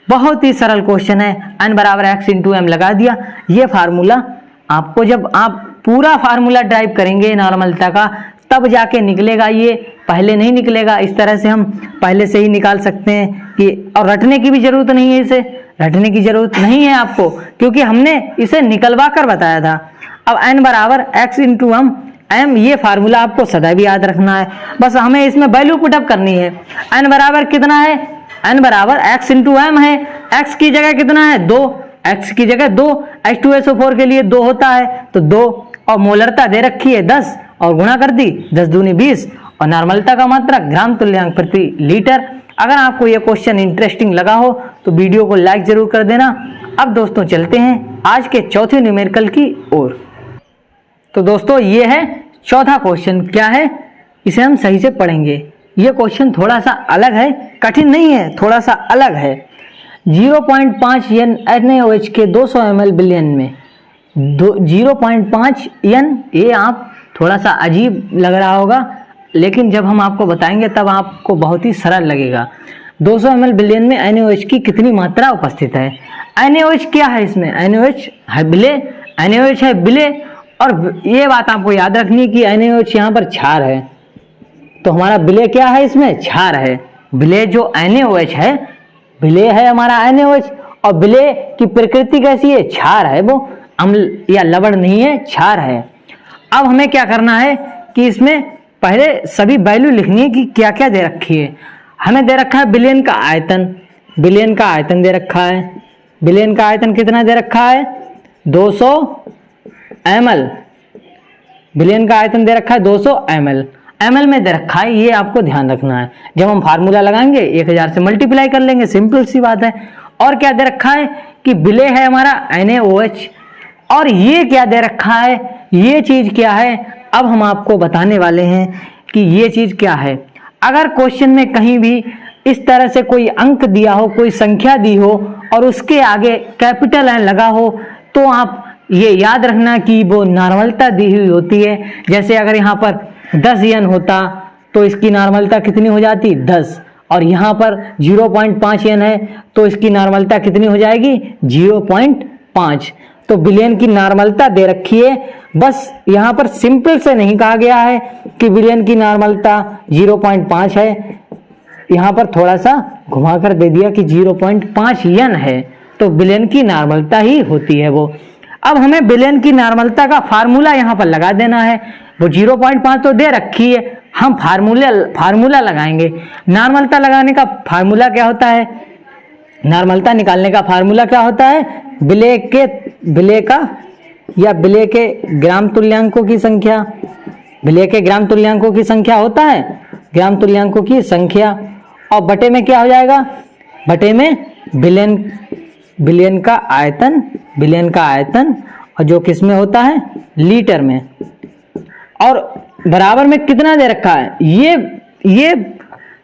बहुत ही सरल क्वेश्चन है। n बराबर x इंटू एम लगा दिया। ये फार्मूला आपको जब आप पूरा फार्मूला ड्राइव करेंगे नॉर्मलता का तब जाके निकलेगा, ये पहले नहीं निकलेगा। इस तरह से हम पहले से ही निकाल सकते हैं कि, और रटने की भी जरूरत नहीं है, इसे रटने की जरूरत नहीं है आपको, क्योंकि हमने इसे निकलवा कर बताया था। अब n बराबर x इंटू एम, ये फार्मूला आपको सदा भी याद रखना है। बस हमें इसमें वैल्यू पुटअप करनी है। n बराबर कितना है, n बराबर x इंटू एम है। x की जगह कितना है, 2, x की जगह 2, H2SO4 के लिए 2 होता है तो 2, और मोलरता दे रखी है 10 और गुणा कर दी, 10 दूनी 20, और नॉर्मलता का मात्रा ग्राम तुल्यांक प्रति लीटर। अगर आपको यह क्वेश्चन इंटरेस्टिंग लगा हो तो वीडियो को लाइक जरूर कर देना। अब दोस्तों चलते हैं आज के चौथे न्यूमेरिकल की ओर। तो दोस्तों ये है चौथा क्वेश्चन। क्या है, इसे हम सही से पढ़ेंगे। ये क्वेश्चन थोड़ा सा अलग है, कठिन नहीं है, थोड़ा सा अलग है। 0.5 n NaOH के 200 ml बिलियन में 0.5 n, ये आप थोड़ा सा अजीब लग रहा होगा, लेकिन जब हम आपको बताएंगे तब आपको बहुत ही सरल लगेगा। 200 ml बिलियन में NaOH की कितनी मात्रा उपस्थित है। NaOH क्या है, इसमें NaOH है बिले, NaOH है बिले, और ये बात आपको याद रखनी है कि NaOH यहाँ पर क्षार है, तो हमारा बिले क्या है, इसमें क्षार है। बिले जो NaOH है, बिले है हमारा NaOH, और बिले की प्रकृति कैसी है, क्षार है, वो अम्ल या लवण नहीं है, क्षार है। अब हमें क्या करना है कि इसमें पहले सभी वैल्यू लिखनी है कि क्या क्या दे रखी है। हमें दे रखा है बिलियन का आयतन, बिलियन का आयतन दे रखा है। बिलियन का आयतन कितना दे रखा है, 200 ml। बिलियन का आयतन दे रखा है 200 ml, ml में दे रखा है, ये आपको ध्यान रखना है। जब हम फार्मूला लगाएंगे 1000 से मल्टीप्लाई कर लेंगे, सिंपल सी बात है। और क्या दे रखा है कि बिले है हमारा NaOH, और ये क्या दे रखा है, ये चीज क्या है, अब हम आपको बताने वाले हैं कि ये चीज क्या है। अगर क्वेश्चन में कहीं भी इस तरह से कोई अंक दिया हो, कोई संख्या दी हो और उसके आगे कैपिटल एन लगा हो, तो आप ये याद रखना कि वो नॉर्मलता दी हुई होती है। जैसे अगर यहाँ पर 10 n होता तो इसकी नॉर्मलता कितनी हो जाती, 10, और यहाँ पर 0.5 n है तो इसकी नॉर्मलता कितनी हो जाएगी, 0.5। तो बिलियन की नॉर्मलता दे रखी है, बस यहाँ पर सिंपल से नहीं कहा गया है कि बिलियन की नॉर्मलता 0.5 है, यहाँ पर थोड़ा सा घुमाकर दे दिया कि 0.5 n है, तो बिलियन की नॉर्मलता ही होती है वो। अब हमें बिलियन की नॉर्मलता का फार्मूला यहाँ पर लगा देना है। वो 0.5 तो दे रखी है, हम फार्मूला लगाएंगे। नॉर्मलता लगाने का फार्मूला क्या होता है, नॉर्मलता निकालने का फार्मूला क्या होता है, बिले के ग्राम तुल्यांकों की संख्या, बिले के ग्राम तुल्यांकों की संख्या होता है, ग्राम तुल्यांकों की संख्या, और बटे में क्या हो जाएगा, बटे में बिलियन का आयतन, और जो किस में होता है, लीटर में, और बराबर में कितना दे रखा है, ये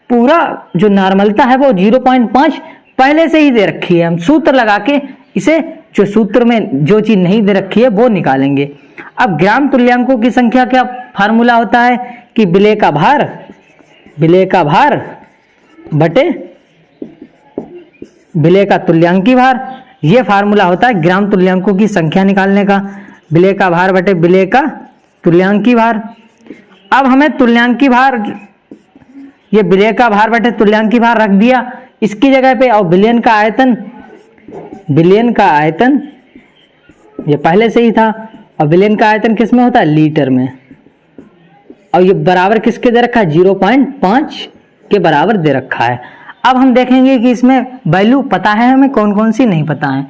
पूरा जो नॉर्मलता है वो 0.5 पहले से ही दे रखी है। हम सूत्र लगा के इसे, जो सूत्र में जो चीज नहीं दे रखी है वो निकालेंगे। अब ग्राम तुल्यांकों की संख्या क्या फार्मूला होता है कि बिले का भार बटे बिले का तुल्यांकी भार, ये फार्मूला होता है ग्राम तुल्यांकों की संख्या निकालने का। बिले का भार बटे बिले का तुल्यांकी भार। अब हमें तुल्यांकी भार, ये बिले का भार बटे तुल्यांकी भार रख दिया इसकी जगह पे, और बिलियन का आयतन ये पहले से ही था, और बिलियन का आयतन किस में होता है, लीटर में, और ये बराबर किसके दे रखा है, 0.5 के बराबर दे रखा है। अब हम देखेंगे कि इसमें वैल्यू पता है हमें, कौन कौन सी नहीं पता है।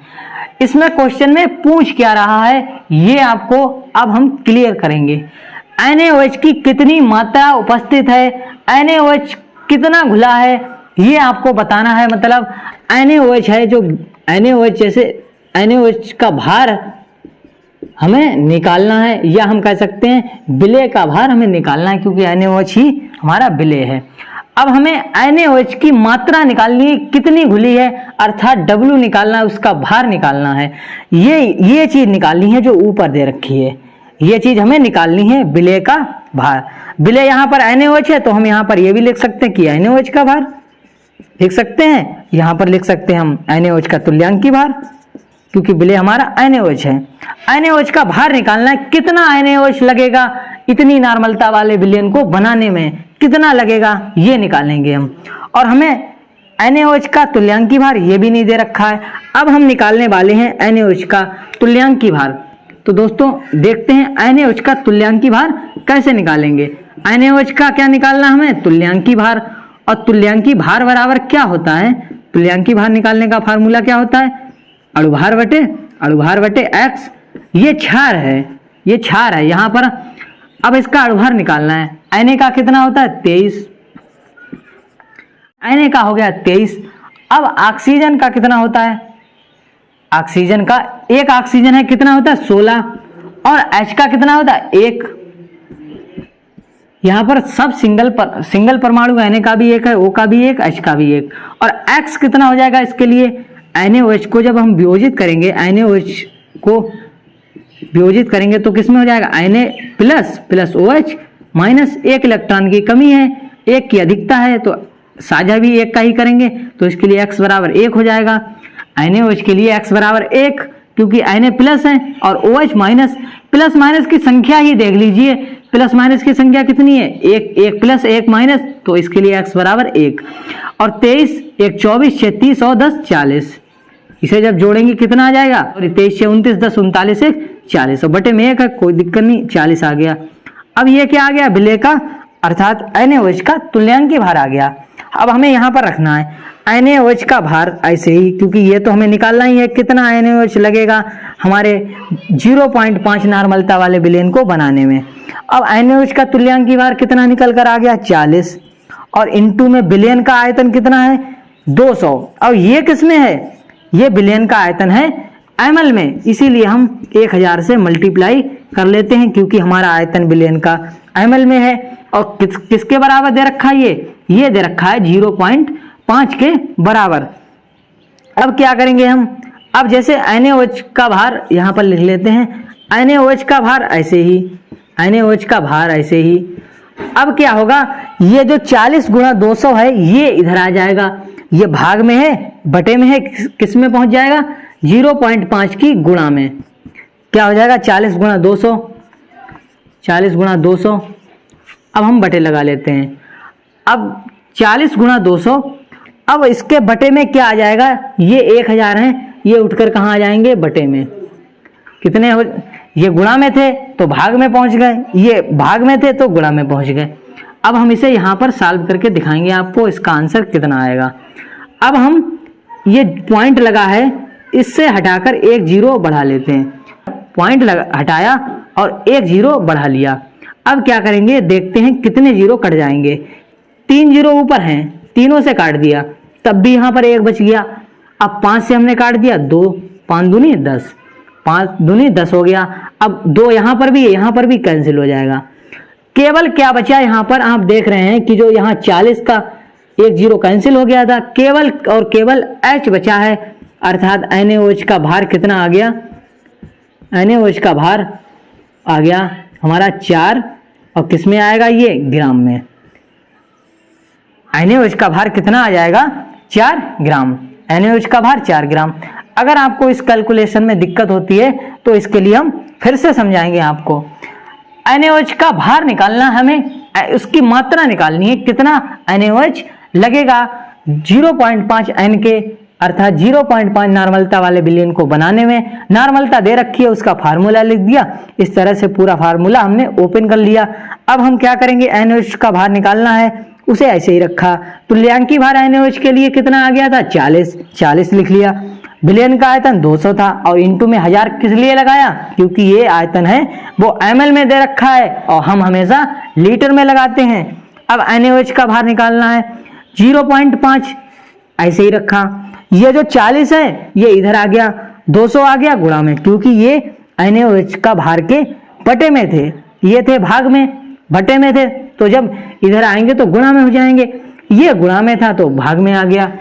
इसमें क्वेश्चन में पूछ क्या रहा है ये आपको अब हम क्लियर करेंगे। NaOH की कितनी मात्रा उपस्थित है, NaOH कितना घुला है, ये आपको बताना है। मतलब NaOH है जो NaOH, जैसे NaOH का भार हमें निकालना है, या हम कह सकते हैं विलेय का भार हमें निकालना है, क्योंकि NaOH ही हमारा विलेय है। अब हमें NaOH की मात्रा निकालनी है, कितनी घुली है, अर्थात W निकालना है, उसका भार निकालना है। ये चीज निकालनी है जो ऊपर दे रखी है, ये चीज हमें निकालनी है, विलेय का भार। विलेय यहाँ पर NaOH है तो हम यहाँ पर ये भी लिख सकते हैं कि NaOH का भार लिख सकते हैं, यहाँ पर लिख सकते हैं हम NaOH का तुल्यांकी भार, क्योंकि विलेय हमारा NaOH है। NaOH का भार निकालना है, कितना NaOH लगेगा इतनी नॉर्मलता वाले विलयन को बनाने में, कितना लगेगा ये निकालेंगे हम। और हमें NaOH का तुल्यांकी भार ये भी नहीं दे रखा है। अब हम निकालने वाले हैं NaOH का तुल्यांकी भार। तो दोस्तों देखते हैं NaOH का तुल्यांकी भार कैसे निकालेंगे। NaOH का क्या निकालना हमें, तुल्यांकी भार। और तुल्यांकी भार बराबर क्या होता है, तुल्यांकी भार निकालने का फार्मूला क्या होता है, अणुभार बटे x। ये क्षार है, ये क्षार है यहाँ पर। अब इसका अणुभार निकालना है। Na का कितना होता है 23, Na का हो गया 23। अब ऑक्सीजन का कितना होता है, ऑक्सीजन का एक ऑक्सीजन है कितना होता है 16, और H का कितना होता है 1। यहाँ पर सब सिंगल परमाणु, Na का भी 1 है, O का भी 1, H का भी 1। और X कितना हो जाएगा इसके लिए, NaOH को जब हम वियोजित करेंगे, NaOH को वियोजित करेंगे तो किसमें हो जाएगा, Na plus OH minus 1 electron की कमी है, 1 की अधिकता है, तो साझा भी 1 का ही करेंगे, तो इसके लिए x बराबर 1 हो जाएगा। NaOH के लिए x बराबर 1, क्योंकि Na प्लस है और OH माइनस। प्लस माइनस की संख्या ही देख लीजिए, प्लस माइनस की संख्या कितनी है, 1 प्लस 1 माइनस, तो इसके लिए x बराबर 1। और 23, 1 24, 6 30 और 10 40, इसे जब जोड़ेंगे कितना आ जाएगा, और 23 6 29 10 39 1 40, और बटे में 1 है, कोई दिक्कत नहीं, 40 आ गया। अब ये क्या आ गया, विलेय का अर्थात NaOH का तुल्यांकी भार आ गया। अब हमें यहाँ पर रखना है NaOH का भार ऐसे ही, क्योंकि ये तो हमें निकालना ही है कितना NaOH लगेगा हमारे 0.5 नॉर्मलता वाले विलयन को बनाने में। अब NaOH का तुल्यांकी भार कितना निकल कर आ गया 40, और इनटू में विलयन का आयतन कितना है 200। अब ये किस में है, ये विलयन का आयतन है ml में, इसीलिए हम 1000 से मल्टीप्लाई कर लेते हैं, क्योंकि हमारा आयतन विलयन का ml में है। और किसके बराबर दे रखा है, ये दे रखा है 0.5 के बराबर। अब क्या करेंगे हम, अब जैसे NaOH का भार यहाँ पर लिख लेते हैं, NaOH का भार ऐसे ही, NaOH का भार ऐसे ही। अब क्या होगा, ये जो 40 गुणा 200 है ये इधर आ जाएगा, ये भाग में है बटे में है, किस में पहुंच जाएगा 0.5 की गुणा में। क्या हो जाएगा 40 गुणा 200, 40 गुणा 200। अब हम बटे लगा लेते हैं। अब 40 गुणा 200, अब इसके बटे में क्या आ जाएगा, ये 1000 है, ये उठकर कहाँ आ जाएंगे बटे में। कितने हो, ये गुणा में थे तो भाग में पहुंच गए, ये भाग में थे तो गुणा में पहुंच गए। अब हम इसे यहाँ पर सॉल्व करके दिखाएंगे आपको इसका आंसर कितना आएगा। अब हम ये पॉइंट लगा है, इससे हटाकर एक जीरो बढ़ा लेते हैं। पॉइंट हटाया और एक जीरो बढ़ा लिया। अब क्या करेंगे, देखते हैं कितने जीरो कट जाएंगे। 3 जीरो ऊपर हैं, तीनों से काट दिया, तब भी यहाँ पर 1 बच गया। अब 5 से हमने काट दिया 2, 5 दूनी 10, 5 दूनी 10 हो गया। अब 2 यहाँ पर भी है, यहाँ पर भी कैंसिल हो जाएगा। केवल क्या बचा यहाँ पर, आप देख रहे हैं कि जो यहाँ 40 का 1 जीरो कैंसिल हो गया था, केवल और केवल H बचा है, अर्थात NaOH का भार कितना आ गया, NaOH का भार आ गया हमारा 4, और किस में आएगा ये ग्राम में। NaOH का भार कितना आ जाएगा 4 ग्राम, NaOH का भार 4 ग्राम। अगर आपको इस कैलकुलेशन में दिक्कत होती है तो इसके लिए हम फिर से समझाएंगे आपको। NaOH का भार निकालना, हमें उसकी मात्रा निकालनी है, कितना NaOH लगेगा 0.5 N के, अर्थात 0.5 नॉर्मलता वाले विलयन को बनाने में। नॉर्मलता दे रखी है, उसका फार्मूला लिख दिया, इस तरह से पूरा फार्मूला हमने ओपन कर लिया। अब हम क्या करेंगे, NaOH का भार निकालना है, उसे ऐसे ही रखा। तुल्यांकी भार NaOH के लिए कितना आ गया था 40 लिख लिया। विलयन का आयतन 200 था और इंटू में 1000 किस लिए लगाया, क्योंकि ये आयतन है वो ml में दे रखा है और हम हमेशा लीटर में लगाते हैं। अब NaOH का भार निकालना है, 0.5 ऐसे ही रखा। ये जो 40 है ये इधर आ गया, 200 आ गया गुणा में, क्योंकि ये NaOH का भार के बटे में थे, ये थे भाग में, बटे में थे, तो जब इधर आएंगे तो गुणा में हो जाएंगे। ये गुणा में था तो भाग में आ गया,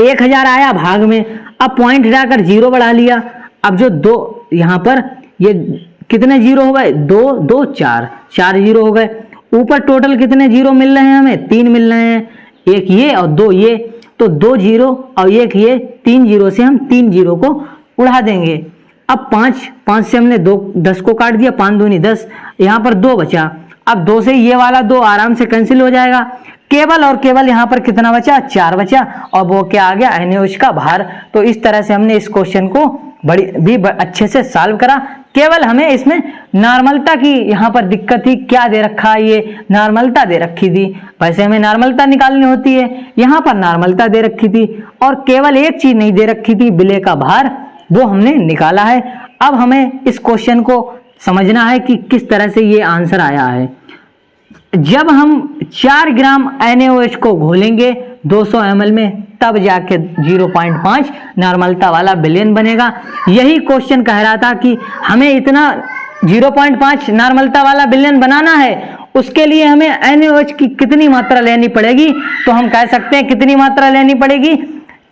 1000 आया भाग में। अब पॉइंट हटाकर 0 बढ़ा लिया। अब जो दो यहाँ पर ये कितने जीरो हो गए, 2 2 4 4 जीरो हो गए। ऊपर टोटल कितने जीरो मिल रहे हैं, हमें 3 मिल रहे हैं, एक ये और 2 ये, तो 2 जीरो और एक ये, 3 जीरो से हम 3 जीरो को उड़ा देंगे। अब 5 से हमने 10 को काट दिया, 5 दूनी 10, यहाँ पर 2 बचा। अब 2 से ये वाला 2 आराम से कैंसिल हो जाएगा, केवल और केवल यहाँ पर कितना बचा, 4 बचा, और वो क्या आ गया, NaOH का भार। तो इस तरह से हमने इस क्वेश्चन को अच्छे से सॉल्व करा। केवल हमें इसमें नॉर्मलता की यहाँ पर दिक्कत थी, क्या दे रखा है, ये नॉर्मलता दे रखी थी। वैसे हमें नॉर्मलता निकालनी होती है, यहाँ पर नॉर्मलता दे रखी थी और केवल एक चीज नहीं दे रखी थी, विलय का भार, वो हमने निकाला है। अब हमें इस क्वेश्चन को समझना है कि किस तरह से ये आंसर आया है। जब हम 4 ग्राम NaOH को घोलेंगे 200 ml में, तब जाके 0.5 नॉर्मलता वाला विलयन बनेगा। यही क्वेश्चन कह रहा था कि हमें इतना 0.5 नॉर्मलता वाला विलयन बनाना है, उसके लिए हमें NaOH की कितनी मात्रा लेनी पड़ेगी। तो हम कह सकते हैं कितनी मात्रा लेनी पड़ेगी,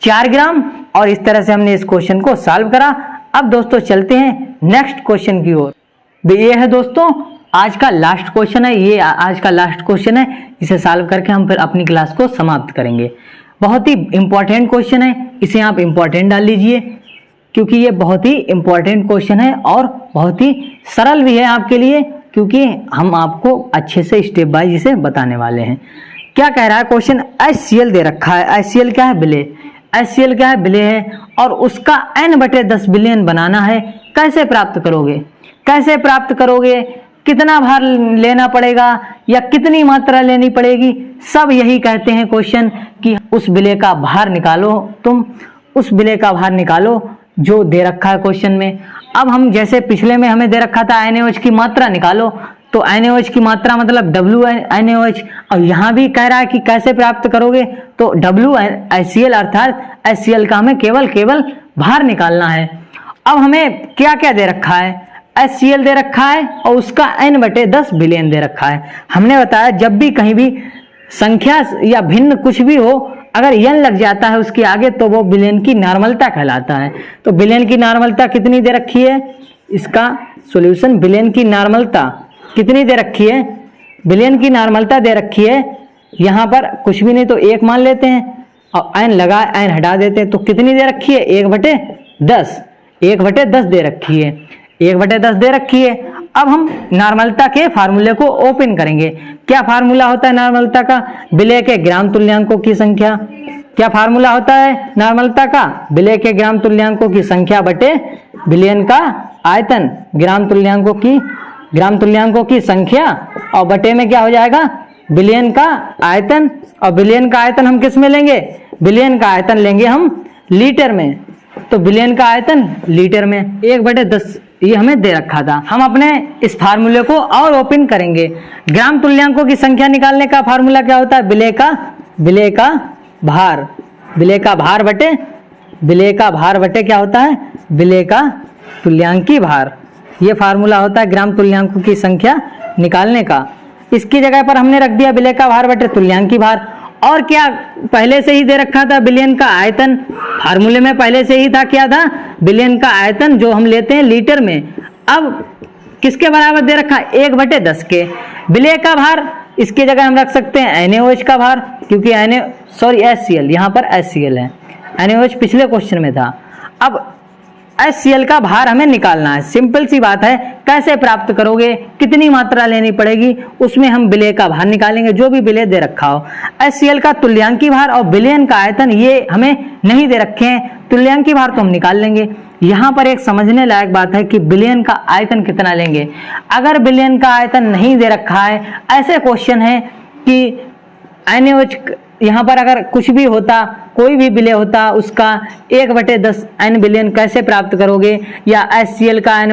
4 ग्राम। और इस तरह से हमने इस क्वेश्चन को सॉल्व करा। अब दोस्तों चलते हैं नेक्स्ट क्वेश्चन की ओर। ये है दोस्तों आज का लास्ट क्वेश्चन है, ये आज का लास्ट क्वेश्चन है। इसे सॉल्व करके हम फिर अपनी क्लास को समाप्त करेंगे। बहुत ही इंपॉर्टेंट क्वेश्चन है, इसे आप इंपॉर्टेंट डाल लीजिए, क्योंकि ये बहुत ही इंपॉर्टेंट क्वेश्चन है और बहुत ही सरल भी है आपके लिए, क्योंकि हम आपको अच्छे से स्टेप बाय इसे बताने वाले हैं। क्या कह रहा है क्वेश्चन, HCl दे रखा है। HCl क्या है, विलय। HCl क्या है, विलय है, और उसका N/10 विलयन बनाना है। कैसे प्राप्त करोगे, कैसे प्राप्त करोगे, कितना भार लेना पड़ेगा या कितनी मात्रा लेनी पड़ेगी, सब यही कहते हैं क्वेश्चन कि उस विलय का भार निकालो, तुम उस विलय का भार निकालो जो दे रखा है क्वेश्चन में। अब हम जैसे पिछले में हमें दे रखा था NaOH की मात्रा निकालो, तो NaOH की मात्रा मतलब WNaOH, और यहाँ भी कह रहा है कि कैसे प्राप्त करोगे, तो WHCl अर्थात HCl का हमें केवल भार निकालना है। अब हमें क्या क्या दे रखा है, HCl दे रखा है और उसका N/10 विलयन दे रखा है। हमने बताया जब भी कहीं भी संख्या या भिन्न कुछ भी हो, अगर n लग जाता है उसके आगे, तो वो विलयन की नॉर्मलता कहलाता है। तो विलयन की नॉर्मलता कितनी दे रखी है, इसका सॉल्यूशन, विलयन की नॉर्मलता कितनी दे रखी है, विलयन की नॉर्मलता दे रखी है, यहाँ पर कुछ भी नहीं तो 1 मान लेते हैं और n लगा, n हटा देते हैं, तो कितनी दे रखी है, 1/10, 1/10 दे रखी है, 1/10 दे रखी है। अब हम नॉर्मलता के फार्मूले को ओपन करेंगे। क्या फार्मूला होता है नॉर्मलता का, विलय के ग्राम तुल्यांकों की संख्या। क्या फार्मूला होता है नॉर्मलता का, विलय के ग्राम तुल्यांकों की संख्या बटे विलयन का आयतन, ग्राम तुल्यांकों की संख्या, और बटे में क्या हो जाएगा, विलयन का आयतन। और विलयन का आयतन हम किस में लेंगे, विलयन का आयतन लेंगे हम लीटर में, तो विलयन का आयतन लीटर में 1/10 ये हमें दे रखा था। हम अपने इस फार्मूले को और ओपन करेंगे। ग्राम तुल्यांकों की संख्या निकालने का फार्मूला क्या होता है, विलय का भार, विलय का भार बटे क्या होता है, विलय का तुल्यांकी भार। ये फार्मूला होता है ग्राम तुल्यांकों की संख्या निकालने का। इसकी जगह पर हमने रख दिया विलय का भार बटे तुल्यांकी भार। और क्या पहले से ही दे रखा था, विलयन का आयतन। फार्मूले में पहले से ही था, क्या था, विलयन का आयतन, जो हम लेते हैं लीटर में। अब किसके बराबर दे रखा है, 1/10 के। विलय का भार इसकी जगह हम रख सकते हैं NaOH का भार, क्योंकि HCl, यहाँ पर HCl है, NaOH पिछले क्वेश्चन में था। अब HCl का भार हमें निकालना है। सिंपल सी बात है, कैसे प्राप्त करोगे, कितनी मात्रा लेनी पड़ेगी, उसमें हम विलय का भार निकालेंगे, जो भी विलय दे रखा हो। HCl का तुल्यांकी भार और विलयन का आयतन ये हमें नहीं दे रखे हैं, तुल्यांकी भार तो हम निकाल लेंगे। यहाँ पर एक समझने लायक बात है कि विलयन का आयतन कितना लेंगे। अगर विलयन का आयतन नहीं दे रखा है, ऐसे क्वेश्चन है कि NaOH यहाँ पर अगर कुछ भी होता, कोई भी विलय होता, उसका 1/10 n बिलियन कैसे प्राप्त करोगे, या HCl का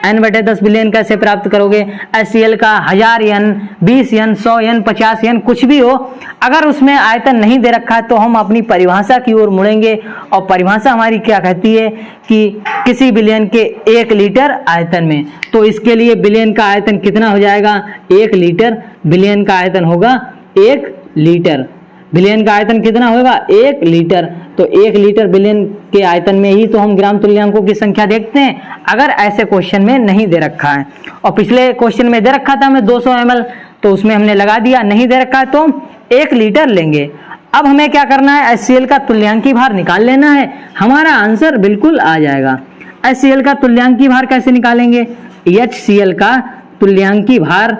n/10 बिलियन कैसे प्राप्त करोगे, HCl का 1000 n, 20 n, 100 n, 50 n, कुछ भी हो, अगर उसमें आयतन नहीं दे रखा है तो हम अपनी परिभाषा की ओर मुड़ेंगे। और परिभाषा हमारी क्या कहती है कि किसी विलयन के 1 लीटर आयतन में, तो इसके लिए विलयन का आयतन कितना हो जाएगा, 1 लीटर। विलयन का आयतन होगा 1 लीटर। विलयन का आयतन कितना होगा, 1 लीटर। तो 1 लीटर विलयन के आयतन में ही तो हम ग्राम तुल्यांकों की संख्या देखते हैं, अगर ऐसे क्वेश्चन में नहीं दे रखा है। और पिछले क्वेश्चन में दे रखा था हमें 200 ml, तो उसमें हमने लगा दिया। नहीं दे रखा है तो हम 1 लीटर लेंगे। अब हमें क्या करना है, HCl का तुल्यांकी भार निकाल लेना है, हमारा आंसर बिल्कुल आ जाएगा। HCl का तुल्यांकी भार कैसे निकालेंगे, HCl का तुल्यांकी भार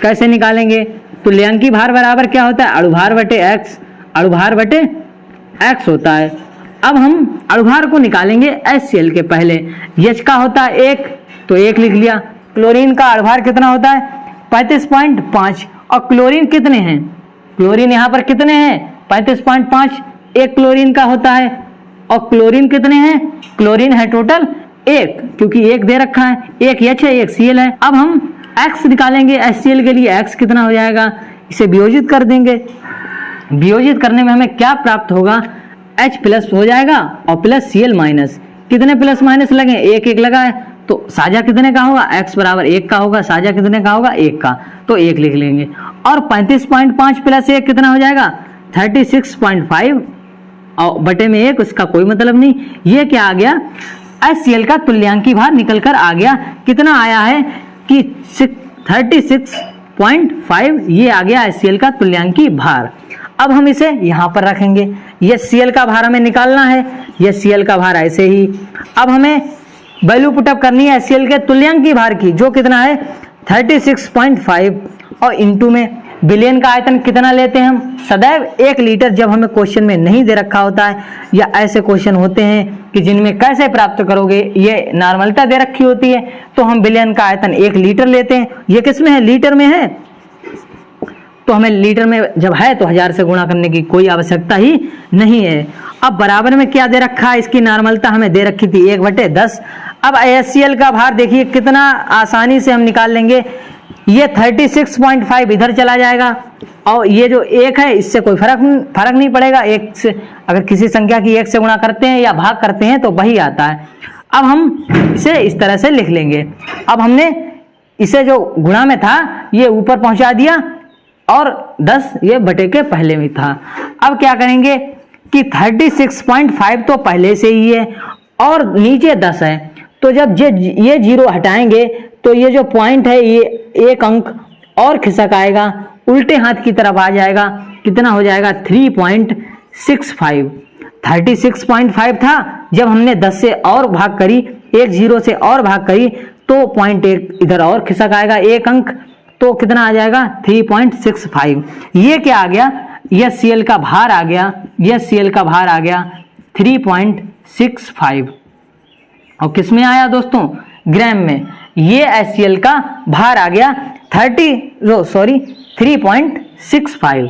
कैसे निकालेंगे, तुल्यांकी भार बराबर क्या होता है, अणुभार बटे x, अणुभार बटे x होता है। अब हम अणुभार को निकालेंगे HCl के पहले, H का होता है 1, तो 1 लिख लिया। क्लोरीन का अणुभार कितना होता है, 35.5, और क्लोरीन कितने हैं, क्लोरीन यहाँ पर कितने हैं, 35.5, एक क्लोरीन का होता है। और क्लोरीन कितने हैं, क्लोरीन है टोटल 1, क्योंकि 1 दे रखा है, 1 H है, 1 Cl है। अब हम X निकालेंगे HCl के लिए, X कितना हो जाएगा, इसे वियोजित कर देंगे। वियोजित करने में हमें क्या प्राप्त होगा, H प्लस हो जाएगा और प्लस Cl माइनस। कितने प्लस माइनस लगे, 1 लगा है, तो साझा कितने का होगा, X बराबर 1 का होगा, साझा कितने का होगा, 1 का, तो 1 लिख लेंगे। और 35.5 प्लस 1 कितना हो जाएगा, 36.5, और बटे में 1, उसका कोई मतलब नहीं। ये क्या आ गया, HCl का तुल्यांकी भार निकल कर आ गया। कितना आया है कि 36.5, ये आ गया HCl का तुल्यांकी भार। अब हम इसे यहाँ पर रखेंगे, ये HCl का भार हमें निकालना है, ये HCl का भार ऐसे ही। अब हमें वैल्यू पुटअप करनी है HCl के तुल्यांकी भार की, जो कितना है 36.5, और इंटू में विलयन का आयतन कितना लेते हैं हम, सदैव 1 लीटर। जब हमें क्वेश्चन में नहीं दे रखा होता है, या ऐसे क्वेश्चन होते हैं कि जिनमें कैसे प्राप्त करोगे, ये नॉर्मलता दे रखी होती है, तो हम विलयन का आयतन 1 लीटर लेते हैं। ये किस में है, लीटर में है, तो हमें लीटर में जब है तो 1000 से गुणा करने की कोई आवश्यकता ही नहीं है। अब बराबर में क्या दे रखा है, इसकी नॉर्मलता हमें दे रखी थी 1/10। अब HCl का भार देखिए कितना आसानी से हम निकाल लेंगे, ये 36.5 इधर चला जाएगा, और ये जो 1 है इससे कोई फर्क नहीं पड़ेगा। 1 से अगर किसी संख्या की 1 से गुणा करते हैं या भाग करते हैं तो वही आता है। अब हम इसे इस तरह से लिख लेंगे। अब हमने इसे जो गुणा में था ये ऊपर पहुंचा दिया, और 10 ये बटे के पहले में था। अब क्या करेंगे कि 36.5 तो पहले से ही है, और नीचे 10 है, तो जब ये 0 हटाएंगे तो ये जो पॉइंट है ये 1 अंक और खिसक आएगा, उल्टे हाथ की तरफ आ जाएगा। कितना हो जाएगा, 3.65। 36.5 था, जब हमने 10 से और भाग करी, 1 0 से और भाग करी, तो पॉइंट 1 इधर और खिसक आएगा 1 अंक, तो कितना आ जाएगा 3.65। ये क्या आ गया, यह HCl का भार आ गया, यह HCl का भार आ गया 3.65। और किस में आया दोस्तों, ग्राम में। ये HCl का भार आ गया 3.65।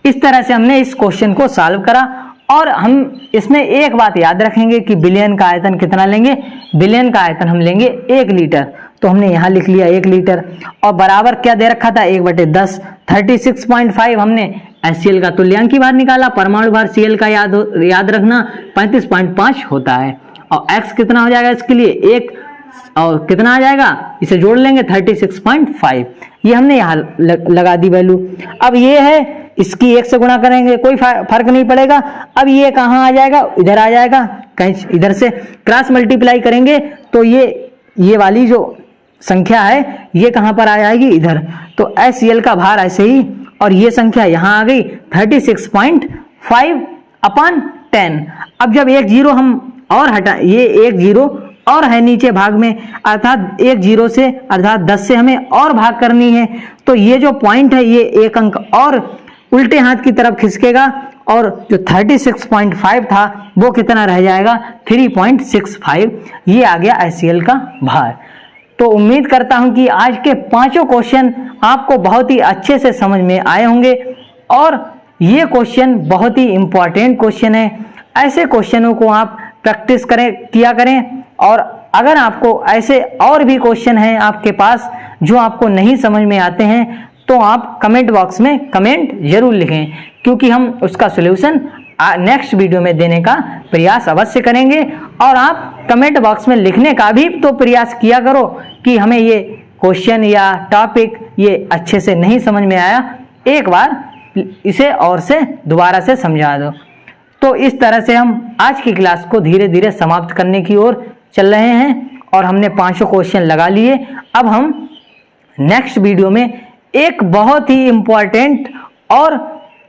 इस तरह से हमने इस क्वेश्चन को सॉल्व करा। और हम इसमें एक बात याद रखेंगे कि विलयन का आयतन कितना लेंगे, विलयन का आयतन हम लेंगे 1 लीटर, तो हमने यहाँ लिख लिया 1 लीटर, और बराबर क्या दे रखा था 1/10। 36.5 हमने HCl का तुल्यांकी भार निकाला, परमाणु भार Cl का याद रखना 35.5 होता है। और x कितना हो जाएगा इसके लिए 1, और कितना आ जाएगा, इसे जोड़ लेंगे 36.5। ये हमने यहाँ लगा दी वैल्यू। अब ये है, इसकी 1 से गुणा करेंगे कोई फर्क नहीं पड़ेगा। अब ये कहाँ आ जाएगा, इधर आ जाएगा, कहीं इधर से क्रॉस मल्टीप्लाई करेंगे तो ये वाली जो संख्या है ये कहाँ पर आ जाएगी, इधर। तो HCl का भार ऐसे ही, और ये संख्या यहाँ आ गई 36.5/10। अब जब 1 0 हम और हटा, ये 1 0 और है नीचे भाग में, अर्थात 1 0 से अर्थात 10 से हमें और भाग करनी है, तो ये जो पॉइंट है ये 1 अंक और उल्टे हाथ की तरफ खिसकेगा, और जो 36.5 था वो कितना रह जाएगा 3.65। ये आ गया HCl का भार। तो उम्मीद करता हूं कि आज के 5 क्वेश्चन आपको बहुत ही अच्छे से समझ में आए होंगे। और ये क्वेश्चन बहुत ही इम्पोर्टेंट क्वेश्चन है। ऐसे क्वेश्चनों को आप प्रैक्टिस किया करें। और अगर आपको ऐसे और भी क्वेश्चन हैं आपके पास जो आपको नहीं समझ में आते हैं, तो आप कमेंट बॉक्स में कमेंट जरूर लिखें, क्योंकि हम उसका सॉल्यूशन नेक्स्ट वीडियो में देने का प्रयास अवश्य करेंगे। और आप कमेंट बॉक्स में लिखने का भी तो प्रयास किया करो कि हमें ये क्वेश्चन या टॉपिक ये अच्छे से नहीं समझ में आया, एक बार इसे और से दोबारा से समझा दो। तो इस तरह से हम आज की क्लास को धीरे धीरे समाप्त करने की ओर चल रहे हैं और हमने 500 क्वेश्चन लगा लिए। अब हम नेक्स्ट वीडियो में एक बहुत ही इम्पोर्टेंट और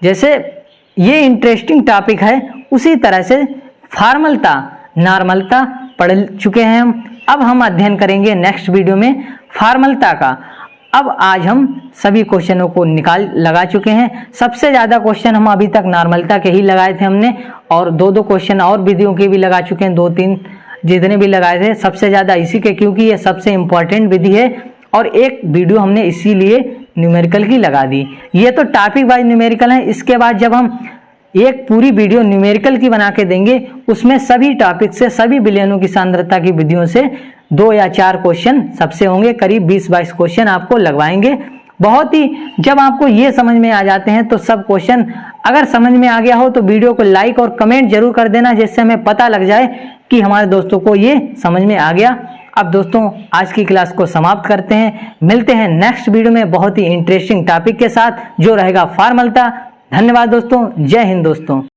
जैसे ये इंटरेस्टिंग टॉपिक है उसी तरह से फॉर्मलता नॉर्मलता पढ़ चुके हैं हम। अब हम अध्ययन करेंगे नेक्स्ट वीडियो में फॉर्मलता का। अब आज हम सभी क्वेश्चनों को लगा चुके हैं। सबसे ज़्यादा क्वेश्चन हम अभी तक नॉर्मलता के ही लगाए थे हमने, और दो क्वेश्चन और विधियों के भी लगा चुके हैं, 2-3 जितने भी लगाए थे सबसे ज़्यादा इसी के, क्योंकि ये सबसे इम्पोर्टेंट विधि है। और एक वीडियो हमने इसीलिए न्यूमेरिकल की लगा दी। ये तो टॉपिक वाइज न्यूमेरिकल है। इसके बाद जब हम एक पूरी वीडियो न्यूमेरिकल की बना के देंगे, उसमें सभी टॉपिक से सभी विलयनों की सांद्रता की विधियों से 2 या 4 क्वेश्चन सबसे होंगे, करीब 20-22 क्वेश्चन आपको लगवाएंगे। बहुत ही जब आपको ये समझ में आ जाते हैं तो सब क्वेश्चन अगर समझ में आ गया हो तो वीडियो को लाइक और कमेंट जरूर कर देना, जिससे हमें पता लग जाए कि हमारे दोस्तों को ये समझ में आ गया। अब दोस्तों आज की क्लास को समाप्त करते हैं, मिलते हैं नेक्स्ट वीडियो में बहुत ही इंटरेस्टिंग टॉपिक के साथ जो रहेगा फॉर्मलता। धन्यवाद दोस्तों, जय हिंद दोस्तों।